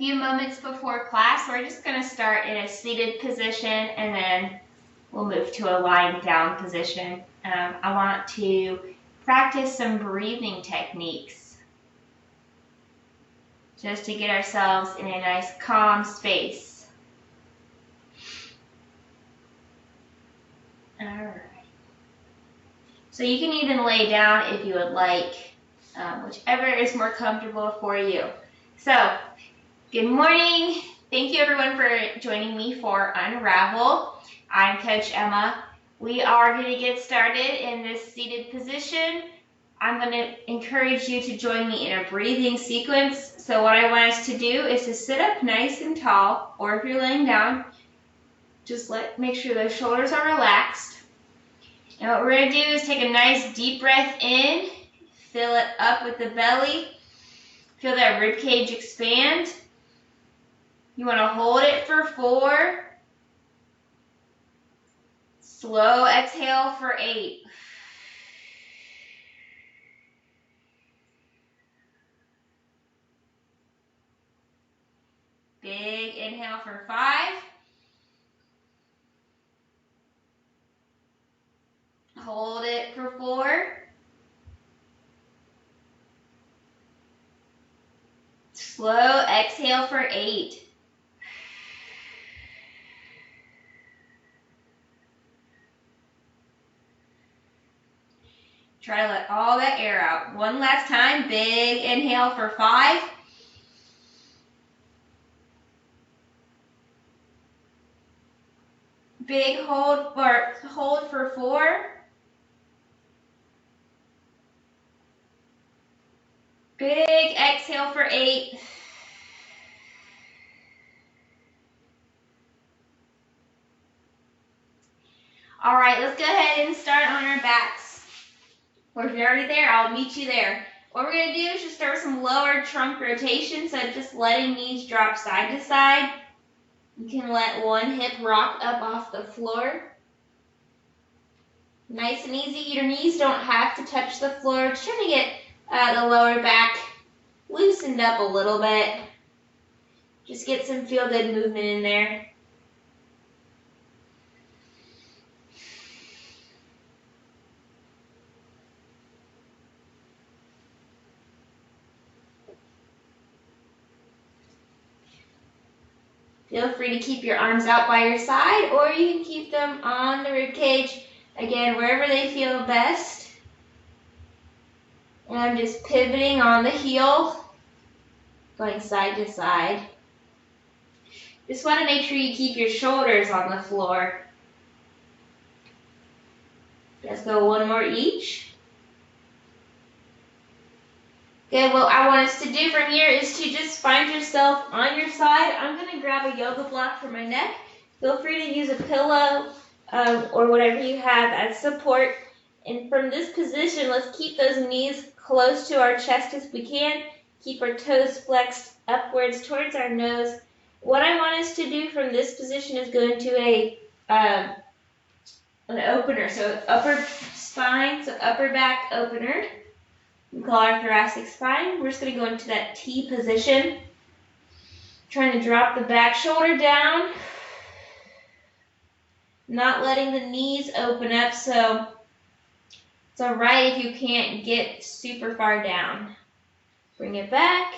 few moments before class. We're just going to start in a seated position and then we'll move to a lying down position. I want to practice some breathing techniques just to get ourselves in a nice calm space. All right. So you can even lay down if you would like, whichever is more comfortable for you. So, good morning. Thank you everyone for joining me for Unravel. I'm Coach Emma. We are going to get started in this seated position. I'm going to encourage you to join me in a breathing sequence. So what I want us to do is to sit up nice and tall, or if you're laying down, just make sure those shoulders are relaxed. And what we're going to do is take a nice deep breath in, fill it up with the belly, feel that rib cage expand. You want to hold it for 4. Slow exhale for 8. Big inhale for 5. Hold it for 4. Slow exhale for 8. Try to let all that air out. One last time. Big inhale for 5. Big hold for 4. Big exhale for 8. All right, let's go ahead and start on our backs. Or if you're already there, I'll meet you there. What we're going to do is just start with some lower trunk rotation, so just letting knees drop side to side. You can let one hip rock up off the floor. Nice and easy. Your knees don't have to touch the floor. Just trying to get the lower back loosened up a little bit. Just get some feel-good movement in there. Feel free to keep your arms out by your side, or you can keep them on the rib cage. Again, wherever they feel best. And I'm just pivoting on the heel, going side to side. Just want to make sure you keep your shoulders on the floor. Let's go one more each. Good, what I want us to do from here is to just find yourself on your side. I'm going to grab a yoga block for my neck. Feel free to use a pillow or whatever you have as support. And from this position, let's keep those knees close to our chest as we can. Keep our toes flexed upwards towards our nose. What I want us to do from this position is go into an opener. So upper spine, so upper back opener. We call our thoracic spine. We're just going to go into that T position. Trying to drop the back shoulder down. Not letting the knees open up, so it's alright if you can't get super far down. Bring it back.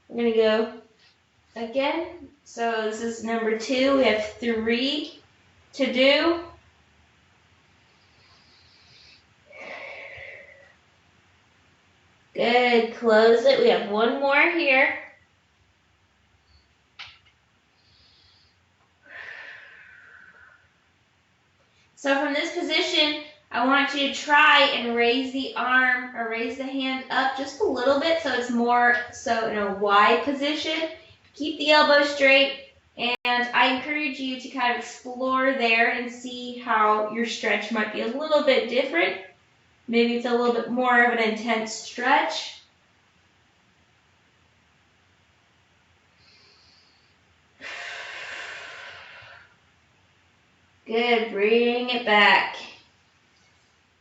We're going to go again. So this is number 2. We have 3 to do. Good, close it. We have one more here. So from this position, I want you to try and raise the arm or raise the hand up just a little bit so it's more so in a wide position. Keep the elbow straight, and I encourage you to kind of explore there and see how your stretch might be a little bit different. Maybe it's a little bit more of an intense stretch. Good, bring it back.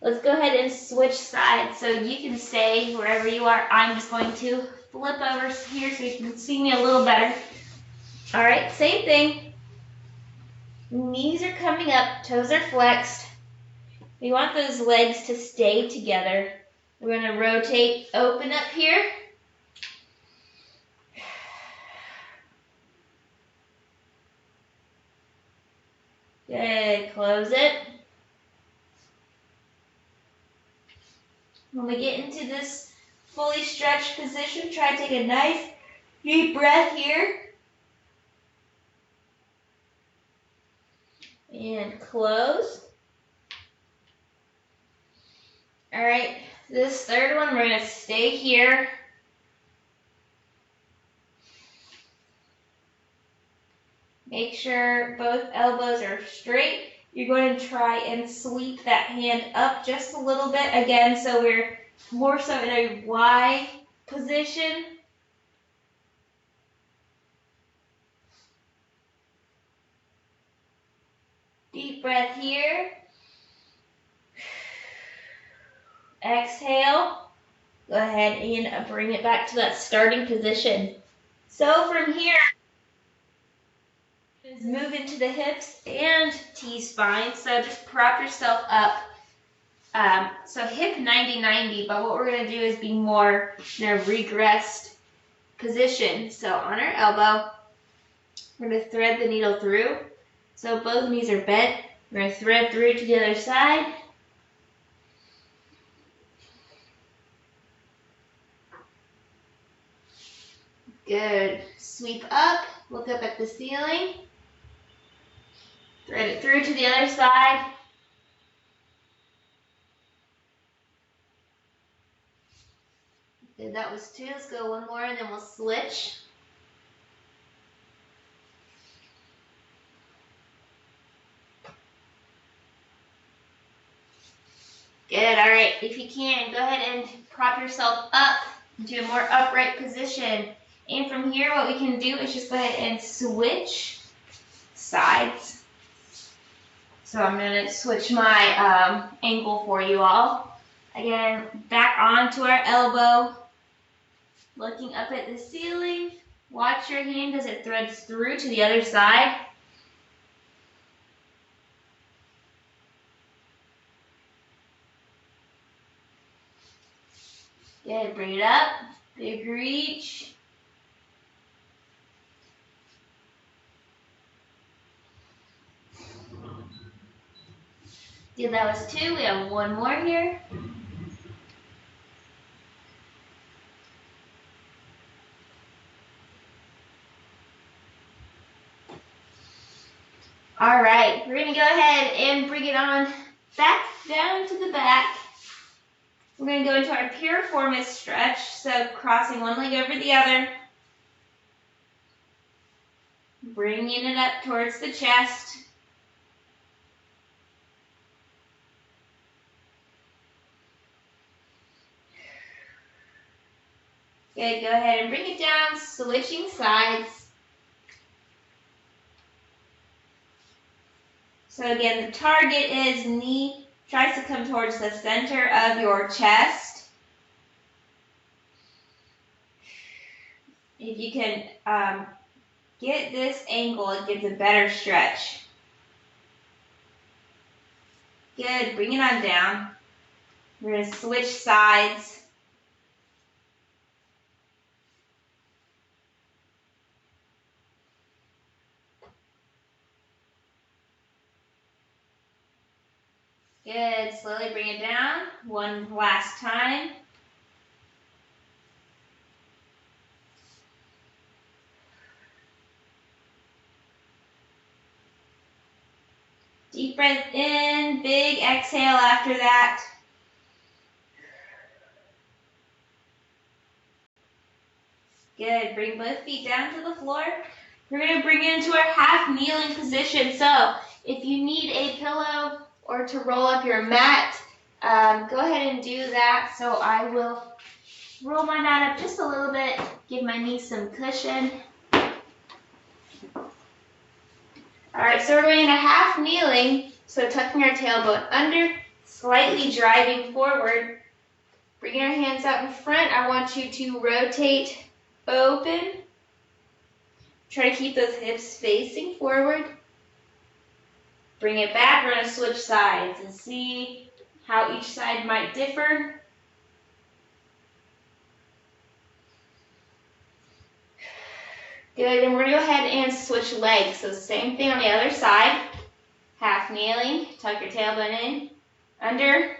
Let's go ahead and switch sides so you can stay wherever you are. I'm just going to flip over here so you can see me a little better. All right, same thing. Knees are coming up, toes are flexed. We want those legs to stay together. We're going to rotate, open up here. Good, close it. When we get into this fully stretched position, try to take a nice deep breath here. And close. All right, this third one, we're going to stay here. Make sure both elbows are straight. You're going to try and sweep that hand up just a little bit. Again, so we're more so in a Y position. Deep breath here. Exhale. Go ahead and bring it back to that starting position. So from here, move into the hips and T-spine. So just prop yourself up. So hip 90-90, but what we're going to do is be more in a regressed position. So on our elbow, we're going to thread the needle through. So both knees are bent. We're going to thread through to the other side. Good. Sweep up, look up at the ceiling. Thread it through to the other side. Good, that was two. Let's go one more and then we'll switch. Good, all right. If you can, go ahead and prop yourself up into a more upright position. And from here, what we can do is just go ahead and switch sides. So I'm going to switch my angle for you all. Again, back onto our elbow, looking up at the ceiling. Watch your hand as it threads through to the other side. Good, bring it up, big reach. Good, that was two. We have one more here. All right, we're going to go ahead and bring it on back down to the back. We're going to go into our piriformis stretch, so crossing one leg over the other. Bringing it up towards the chest. Good, go ahead and bring it down, switching sides. So again, the target is knee tries to come towards the center of your chest. If you can get this angle, it gives a better stretch. Good, bring it on down. We're going to switch sides. Good, slowly bring it down. One last time. Deep breath in, big exhale after that. Good, bring both feet down to the floor. We're going to bring it into our half kneeling position. So if you need a pillow or to roll up your mat, go ahead and do that. So I will roll my mat up just a little bit, give my knees some cushion. All right, so we're going into half kneeling. So tucking our tailbone under, slightly driving forward. Bringing our hands out in front, I want you to rotate open. Try to keep those hips facing forward. Bring it back. We're going to switch sides and see how each side might differ. Good, and we're going to go ahead and switch legs. So same thing on the other side. Half kneeling, tuck your tailbone in, under,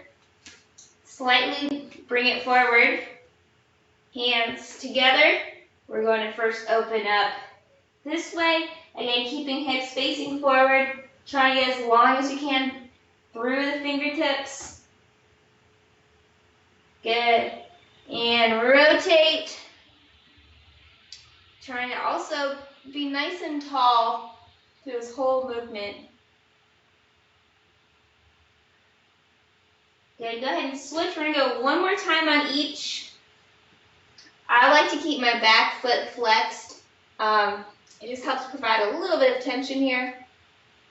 slightly bring it forward, hands together. We're going to first open up this way, again keeping hips facing forward, try to get as long as you can through the fingertips. Good, and rotate. Trying to also be nice and tall through this whole movement. Good, go ahead and switch. We're going to go one more time on each. I like to keep my back foot flexed. It just helps provide a little bit of tension here.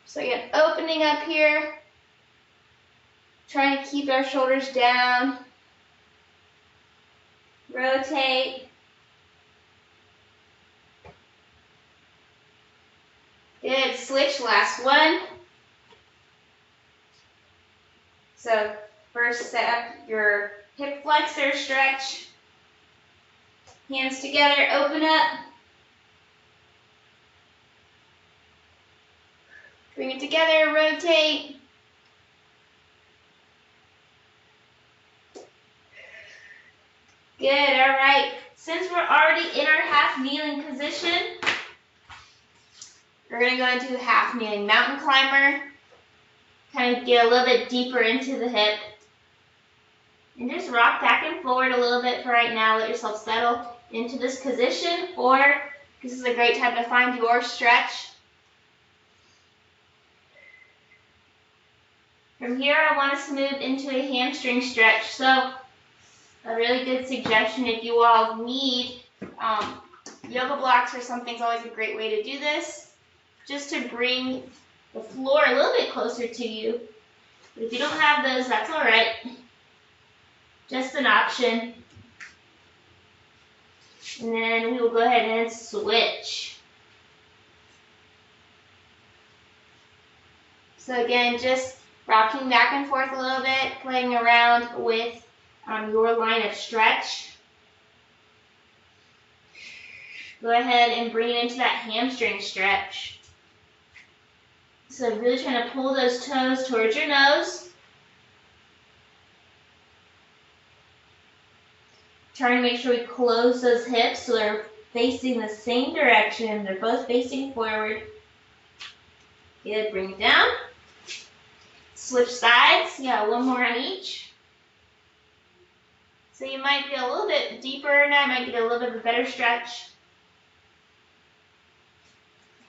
So again, opening up here. Trying to keep our shoulders down. Rotate. Good, switch, last one. So first set up your hip flexor stretch. Hands together, open up. Bring it together, rotate. Good, all right. Since we're already in our half kneeling position, we're going to go into half kneeling mountain climber. Kind of get a little bit deeper into the hip. And just rock back and forward a little bit for right now. Let yourself settle into this position, or this is a great time to find your stretch. From here, I want us to move into a hamstring stretch. So a really good suggestion, if you all need yoga blocks or something, is always a great way to do this. Just to bring the floor a little bit closer to you. But if you don't have those, that's all right. Just an option. And then we will go ahead and switch. So again, just rocking back and forth a little bit, playing around with your line of stretch. Go ahead and bring it into that hamstring stretch. So really trying to pull those toes towards your nose. Trying to make sure we close those hips so they're facing the same direction. They're both facing forward. Good, bring it down. Switch sides. Yeah, one more on each. So you might get a little bit deeper now. You might get a little bit of a better stretch.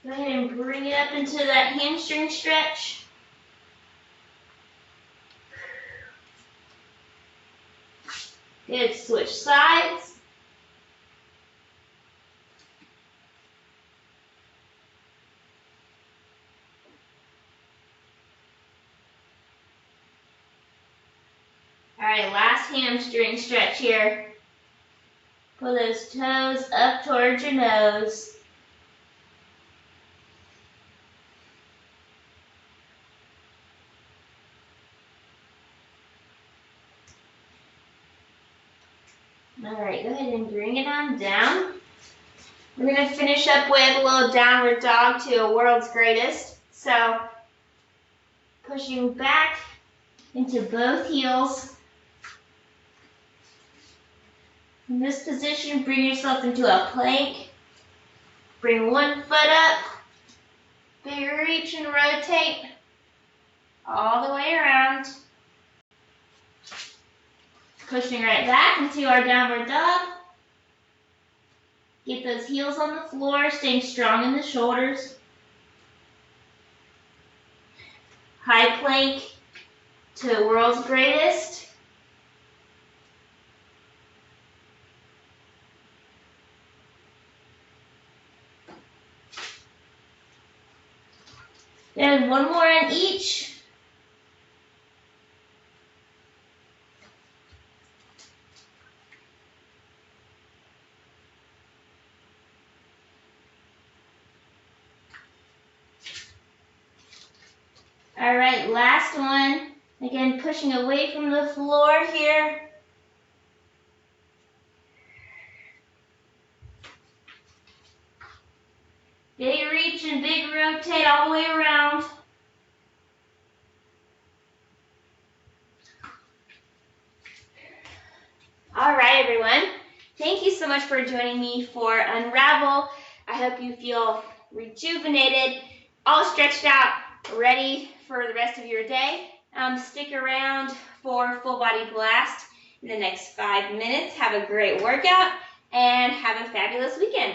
Go ahead and bring it up into that hamstring stretch. Good, switch sides. All right, last hamstring stretch here. Pull those toes up towards your nose. All right, go ahead and bring it on down. We're going to finish up with a little downward dog to a world's greatest. So, pushing back into both heels. In this position, bring yourself into a plank. Bring one foot up. Big reach and rotate all the way around. Pushing right back into our downward dog. Get those heels on the floor, staying strong in the shoulders. High plank to world's greatest. And one more on each. All right, last one. Again, pushing away from the floor here. Big reach and big rotate all the way around. All right, everyone. Thank you so much for joining me for Unravel. I hope you feel rejuvenated, all stretched out, ready for the rest of your day. Stick around for Full Body Blast in the next 5 minutes. Have a great workout and have a fabulous weekend.